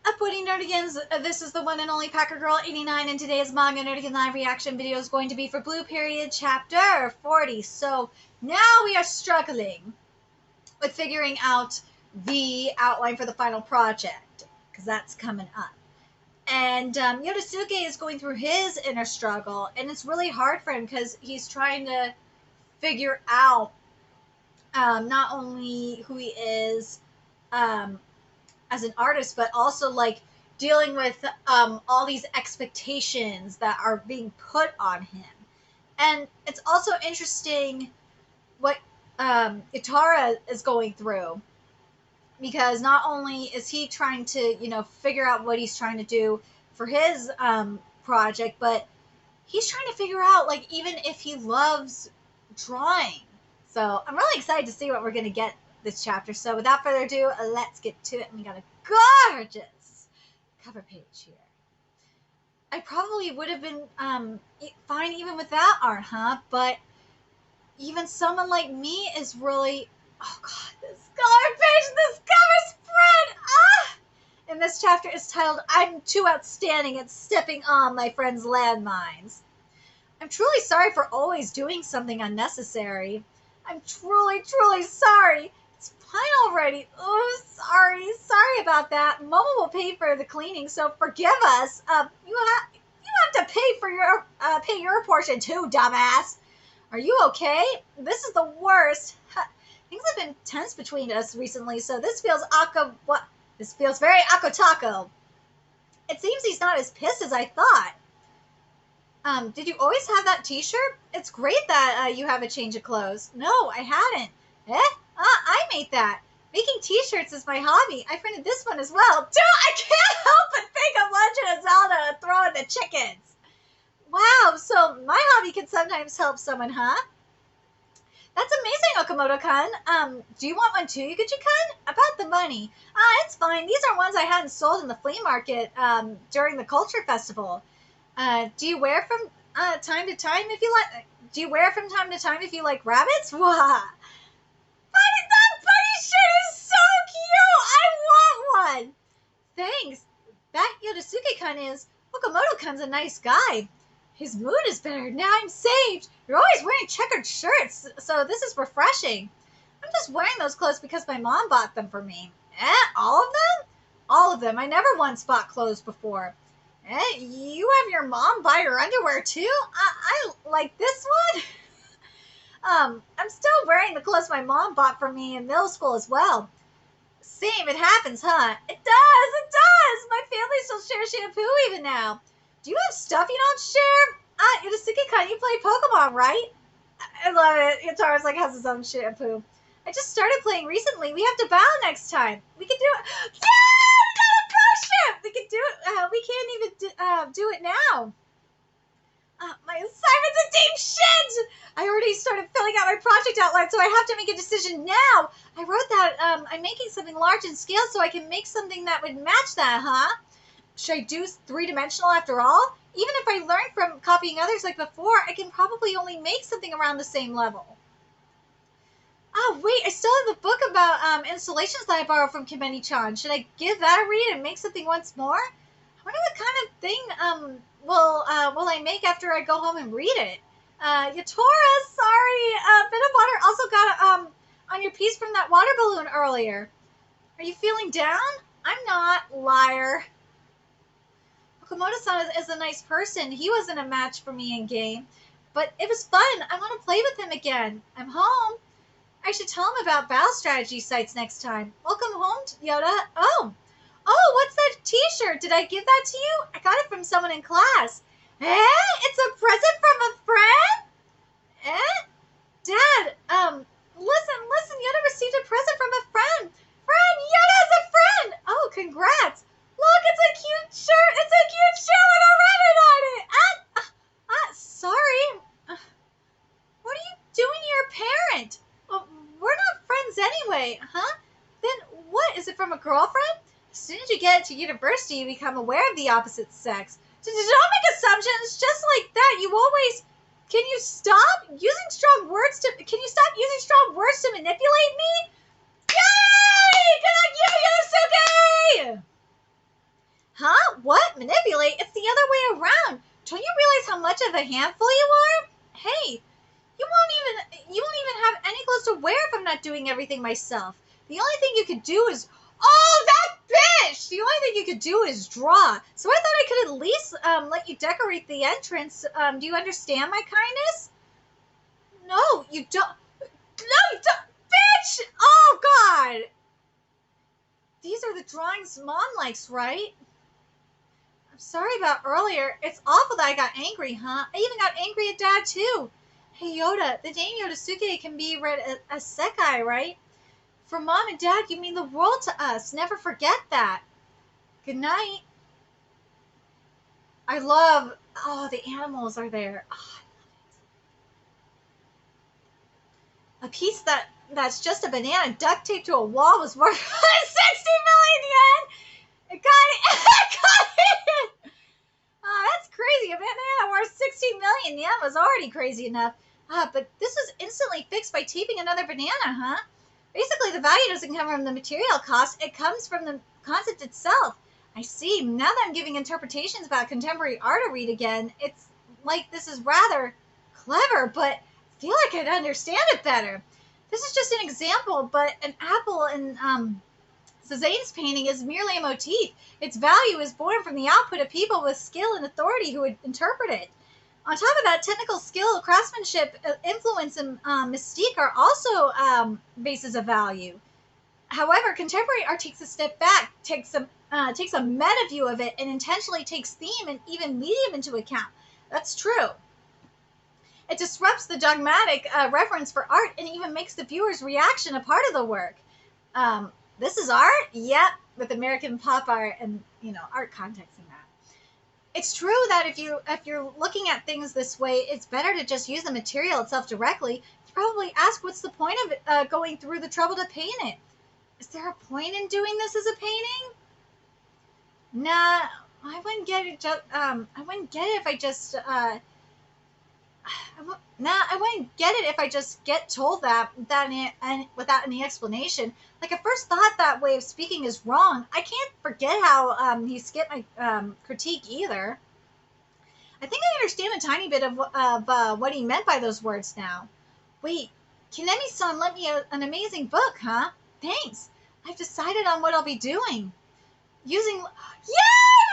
Uploading Nerdigans, this is the one and only Packer Girl 89, and today's Manga Nerdigan live reaction video is going to be for Blue Period Chapter 40. So now we are struggling with figuring out the outline for the final project, because that's coming up. And Yodosuke is going through his inner struggle, and it's really hard for him because he's trying to figure out not only who he is, as an artist, but also like dealing with all these expectations that are being put on him. And it's also interesting what Itara is going through, because not only is he trying to, figure out what he's trying to do for his project, but he's trying to figure out, like, even if he loves drawing. So I'm really excited to see what we're going to get this chapter. So without further ado, let's get to it. And we got a gorgeous cover page here. I probably would have been fine even with that art, huh? But even someone like me is really... Oh, God, this cover page, this cover spread! Ah! And this chapter is titled, I'm Too Outstanding at Stepping on My Friend's Landmines. I'm truly sorry for always doing something unnecessary. I'm truly, truly sorry. It's fine already. Oh, sorry about that. Momo will pay for the cleaning, so forgive us. You have to pay your portion too, dumbass. Are you okay? This is the worst. Things have been tense between us recently, so this feels very Akotako. It seems he's not as pissed as I thought. Did you always have that t-shirt? It's great that you have a change of clothes. No, I hadn't. I made that. Making t-shirts is my hobby. I printed this one as well. Dude, I can't help but think of Legend of Zelda throwing the chickens. Wow, so my hobby can sometimes help someone, huh? That's amazing, Okamoto-kun. Do you want one too, Yuguchi-kun? About the money. It's fine. These are ones I hadn't sold in the flea market during the culture festival. Do you wear from time to time if you like? Do you wear from time to time if you like rabbits? Wow! That bunny shirt is so cute. I want one. Thanks. That Yodosuke-kun is. Okamoto-kun's a nice guy. His mood is better now. I'm saved. You're always wearing checkered shirts, so this is refreshing. I'm just wearing those clothes because my mom bought them for me. All of them? All of them. I never once bought clothes before. You have your mom buy your underwear too? I like this one. I'm still wearing the clothes my mom bought for me in middle school as well. Same, it happens, huh? It does! My family still shares shampoo even now. Do you have stuff you don't share? Yodosuke-kun, you play Pokemon, right? I love it. Yatara's like has his own shampoo. I just started playing recently. We have to battle next time. We can do it. Yeah! We can do it. We can't even do it now. My assignment's a deep shit! I already started filling out my project outline, so I have to make a decision now. I wrote that I'm making something large in scale so I can make something that would match that, huh? Should I do three-dimensional after all? Even if I learned from copying others like before, I can probably only make something around the same level. Oh, wait, I still have the book about installations that I borrowed from Kimeni-chan. Should I give that a read and make something once more? I wonder what kind of thing will I make after I go home and read it. Yatora, sorry, a bit of water also got on your piece from that water balloon earlier. Are you feeling down? I'm not, liar. Okamoto-san is a nice person. He wasn't a match for me in game, but it was fun. I want to play with him again. I'm home. I should tell him about battle strategy sites next time. Welcome home, Yoda. Oh, what's that t-shirt? Did I give that to you? I got it from someone in class. It's a present from a friend? Dad, listen, Yoda received a present from a friend. Yoda's a friend! Oh, congrats. Look, it's a cute shirt. It's a cute shirt with a ribbon on it. Sorry. What are you doing to your parent? Well, we're not friends anyway, huh? Then what? Is it from a girlfriend? As soon as you get to university, you become aware of the opposite sex. Don't make assumptions just like that. You always... Can you stop using strong words to manipulate me? Yay! Good on you, Yosuke! Huh? What? Manipulate? It's the other way around. Don't you realize how much of a handful you are? Hey, you won't even have any clothes to wear if I'm not doing everything myself. The only thing you could do is, oh, that bitch! The only thing you could do is draw. So I thought I could at least let you decorate the entrance. Do you understand my kindness? No, you don't. No, you don't. Bitch! Oh, God. These are the drawings Mom likes, right? I'm sorry about earlier. It's awful that I got angry, huh? I even got angry at Dad, too. Hey, Yoda, the name Yodazuke can be read as Sekai, right? For Mom and Dad, you mean the world to us. Never forget that. Good night. I love... Oh, the animals are there. Oh, a piece that's just a banana duct taped to a wall was worth 60 million yen. It got it. It got it. Oh, that's crazy. A banana worth 60 million yen was already crazy enough. But this was instantly fixed by taping another banana, huh? Basically, the value doesn't come from the material cost. It comes from the concept itself. I see. Now that I'm giving interpretations about contemporary art to read again, it's like this is rather clever, but I feel like I'd understand it better. This is just an example, but an apple in Cézane's painting is merely a motif. Its value is born from the output of people with skill and authority who would interpret it. On top of that, technical skill, craftsmanship, influence, and mystique are also bases of value. However, contemporary art takes a step back, takes a meta view of it, and intentionally takes theme and even medium into account. That's true. It disrupts the dogmatic reverence for art and even makes the viewer's reaction a part of the work. This is art? Yep, with American pop art and, art context in that. It's true that if you're looking at things this way, it's better to just use the material itself directly. You probably ask, what's the point of it, going through the trouble to paint it? Is there a point in doing this as a painting? Nah, I wouldn't get it. I wouldn't get it if I just. I wouldn't get it if I just get told that without any explanation. Like, I first thought that way of speaking is wrong. I can't forget how he skipped my critique either. I think I understand a tiny bit of what he meant by those words now. Wait, Kanemi-san lent me an amazing book, huh? Thanks. I've decided on what I'll be doing. Yay! We're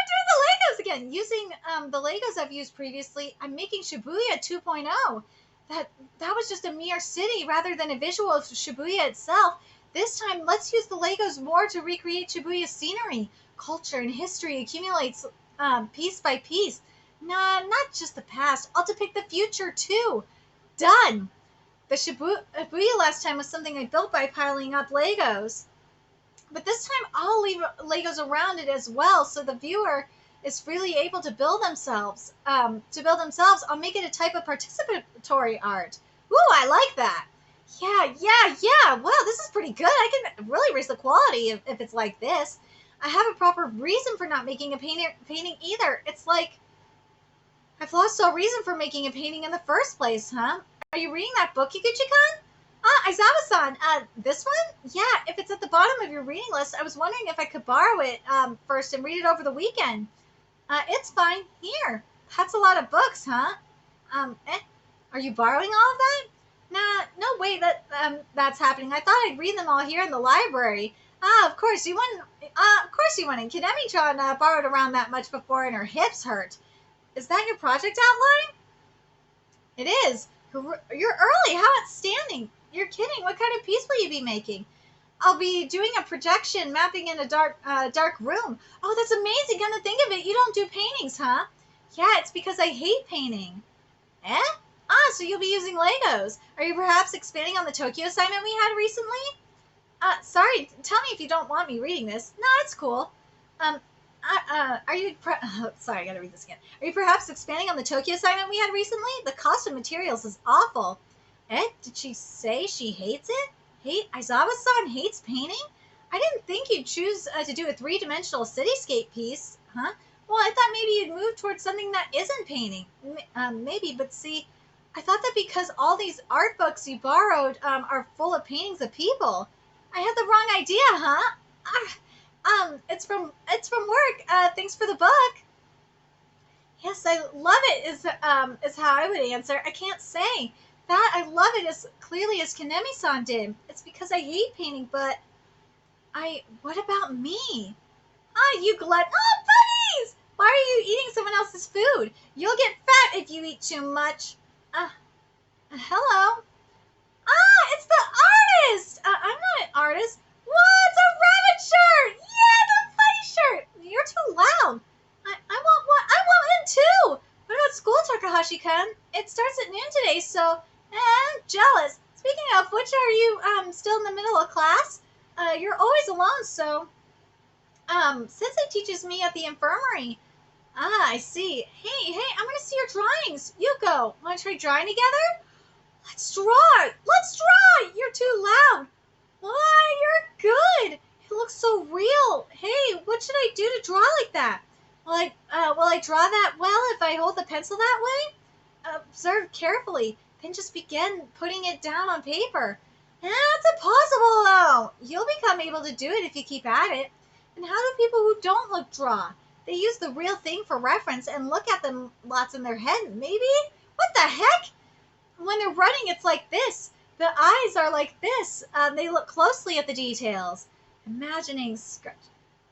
doing the Legos again. Using the Legos I've used previously, I'm making Shibuya 2.0. That was just a mere city rather than a visual of Shibuya itself. This time, let's use the Legos more to recreate Shibuya's scenery. Culture and history accumulates piece by piece. Nah, not just the past. I'll depict the future, too. Done. The Shibuya last time was something I built by piling up Legos. But this time, I'll leave Legos around it as well, so the viewer is freely able to build themselves. I'll make it a type of participatory art. Ooh, I like that. Yeah. Wow, this is pretty good. I can really raise the quality if it's like this. I have a proper reason for not making a painting either. It's like I've lost all reason for making a painting in the first place, huh? Are you reading that book, Kikuchi-kun? Aizawa-san, this one? Yeah, if it's at the bottom of your reading list, I was wondering if I could borrow it first and read it over the weekend. It's fine. Here. That's a lot of books, huh? Are you borrowing all of that? Nah, no way that's happening. I thought I'd read them all here in the library. Of course you wouldn't. Kanemi-chan borrowed around that much before and her hips hurt. Is that your project outline? It is. You're early. How outstanding. You're kidding. What kind of piece will you be making? I'll be doing a projection mapping in a dark room. Oh, that's amazing. Come to think of it, you don't do paintings, huh? Yeah, it's because I hate painting. So you'll be using Legos. Are you perhaps expanding on the Tokyo assignment we had recently? Sorry, tell me if you don't want me reading this. No, it's cool. Sorry, I gotta read this again. Are you perhaps expanding on the Tokyo assignment we had recently? The cost of materials is awful. Did she say she hates it? Aizawa-san hates painting? I didn't think you'd choose to do a three-dimensional cityscape piece, huh? Well, I thought maybe you'd move towards something that isn't painting. Maybe, but see, I thought that because all these art books you borrowed are full of paintings of people. I had the wrong idea, huh? It's from work. Thanks for the book. Yes, I love it. Is how I would answer. I can't say that I love it as clearly as Kanemi-san did. It's because I hate painting, but I. What about me? Ah, you glut. Oh, buddies! Why are you eating someone else's food? You'll get fat if you eat too much. Hello. Ah, it's the artist! I'm not an artist. What? It's a rabbit shirt! Yeah, the funny shirt! You're too loud. I want one. I want in too! What about school, Takahashi-kun? It starts at noon today, so I'm jealous. Speaking of which, are you still in the middle of class? You're always alone, so Sensei teaches me at the infirmary. Ah, I see. Hey, I want to see your drawings. You go. Want to try drawing together? Let's draw! Let's draw! You're too loud. Why, you're good. It looks so real. Hey, what should I do to draw like that? Will I draw that well if I hold the pencil that way? Observe carefully, then just begin putting it down on paper. That's impossible, though. You'll become able to do it if you keep at it. And how do people who don't look draw? They use the real thing for reference and look at them lots in their head, maybe? What the heck? When they're running, it's like this. The eyes are like this. They look closely at the details. Imagining scratch.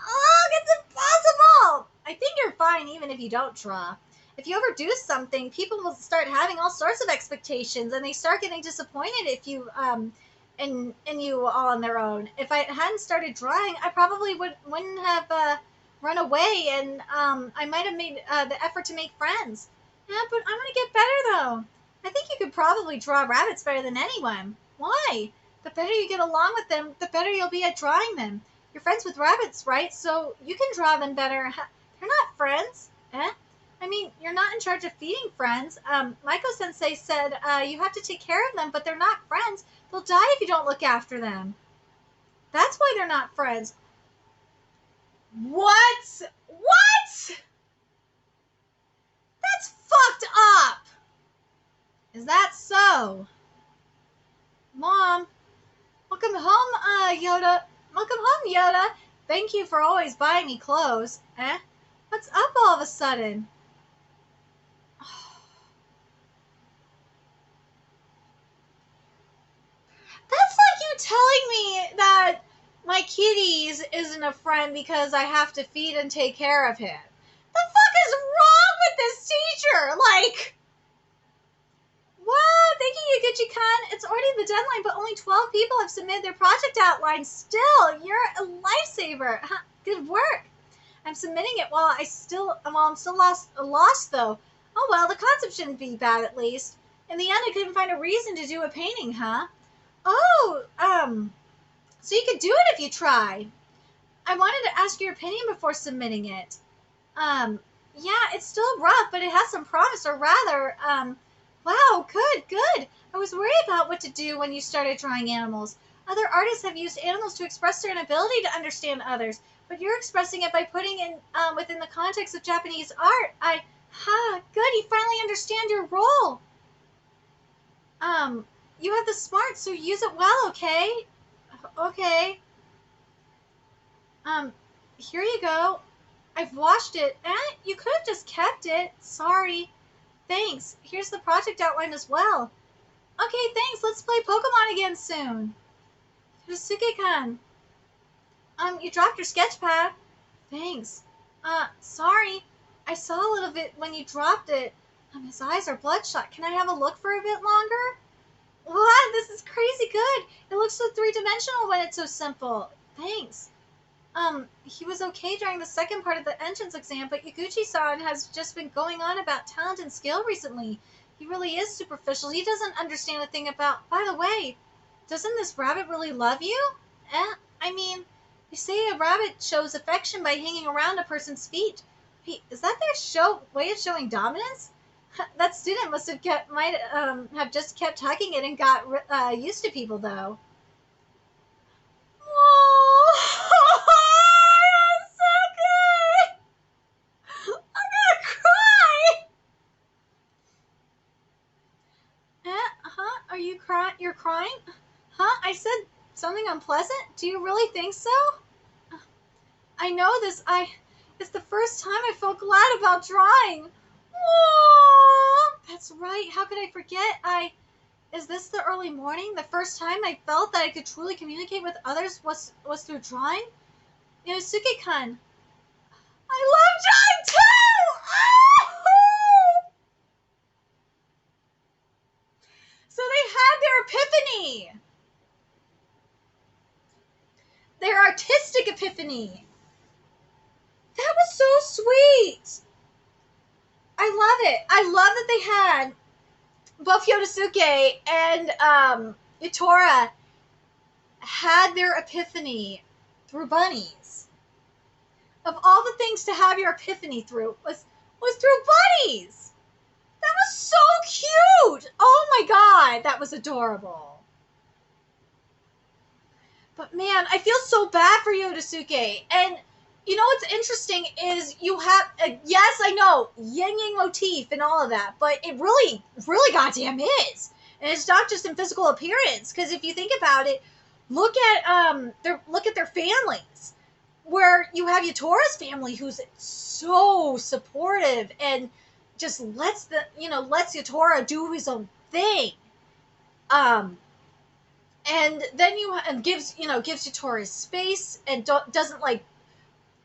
Oh, it's impossible! I think you're fine even if you don't draw. If you overdo something, people will start having all sorts of expectations, and they start getting disappointed if you in you all on their own. If I hadn't started drawing, I probably wouldn't have run away, and I might have made the effort to make friends. Yeah, but I'm gonna get better though. I think you could probably draw rabbits better than anyone. Why? The better you get along with them, the better you'll be at drawing them. You're friends with rabbits, right? So you can draw them better. They're not friends. Eh? I mean, you're not in charge of feeding friends. Maiko-sensei said you have to take care of them, but they're not friends. They'll die if you don't look after them. That's why they're not friends. What? What? That's fucked up. Is that so? Mom, welcome home, Yoda. Welcome home, Yoda. Thank you for always buying me clothes. Eh? What's up all of a sudden? That's like you telling me that my kitties isn't a friend because I have to feed and take care of him. The fuck is wrong with this teacher? Like, what? Thank you, Yaguchi-kun. It's already the deadline, but only 12 people have submitted their project outlines. Still, you're a lifesaver. Good work. I'm submitting it while I'm still lost though. Oh well, the concept shouldn't be bad at least. In the end, I couldn't find a reason to do a painting, huh? Oh, so you could do it if you tried. I wanted to ask your opinion before submitting it. Yeah, it's still rough, but it has some promise, or rather, wow, good. I was worried about what to do when you started drawing animals. Other artists have used animals to express their inability to understand others, but you're expressing it by putting it within the context of Japanese art. Good, you finally understand your role. You have the smarts, so use it well, okay? Okay. Here you go. I've washed it. You could have just kept it. Sorry. Thanks. Here's the project outline as well. Okay, thanks. Let's play Pokemon again soon. Yosuke-kun. You dropped your sketch pad. Thanks. Sorry. I saw a little bit when you dropped it. His eyes are bloodshot. Can I have a look for a bit longer? What? This is crazy good. It looks so three-dimensional when it's so simple. Thanks. He was okay during the second part of the entrance exam, but Yaguchi-san has just been going on about talent and skill recently. He really is superficial. He doesn't understand a thing about... By the way, doesn't this rabbit really love you? I mean, they say a rabbit shows affection by hanging around a person's feet. Hey, is that their way of showing dominance? That student might have just kept hugging it and got used to people, though. Oh, that's so good. I'm gonna cry. Are you crying? You're crying? Huh? I said something unpleasant? Do you really think so? I know this. It's the first time I felt glad about drawing. Aww, that's right. How could I forget? Is this the early morning? The first time I felt that I could truly communicate with others was through drawing? Yosuke-kun, I love drawing too! Oh! So they had their epiphany. Their artistic epiphany. That was so sweet. I love it. I love that they had both Yonosuke and Itora had their epiphany through bunnies. Of all the things to have your epiphany through was through bunnies. That was so cute. Oh my god, that was adorable. But man, I feel so bad for Yonosuke. And you know what's interesting is you have, yes, I know, yin-yang motif and all of that, but it really, really goddamn is. And it's not just in physical appearance, because if you think about it, look at their families, where you have Yatora's family, who's so supportive and just lets Yatora do his own thing. And then gives Yatora his space and doesn't like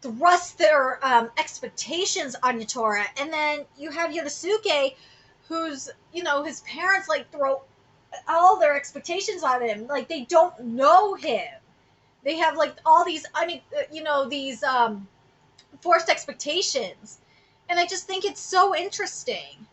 thrust their expectations on Yatora. And then you have Yonosuke, who's, his parents like throw all their expectations on him. Like, they don't know him. They have like all these, these forced expectations. And I just think it's so interesting.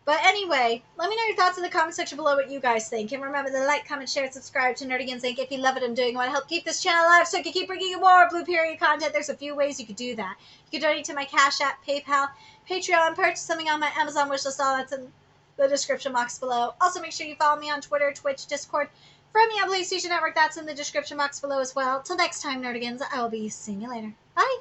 But anyway, let me know your thoughts in the comment section below what you guys think. And remember to like, comment, share, subscribe to Nerdigans Inc. if you love what I'm doing. I want to help keep this channel alive so I can keep bringing you more Blue Period content. There's a few ways you could do that. You can donate to my Cash App, PayPal, Patreon, purchase something on my Amazon wishlist. All that's in the description box below. Also, make sure you follow me on Twitter, Twitch, Discord, from me on PlayStation Network. That's in the description box below as well. Till next time, Nerdigans, I will be seeing you later. Bye!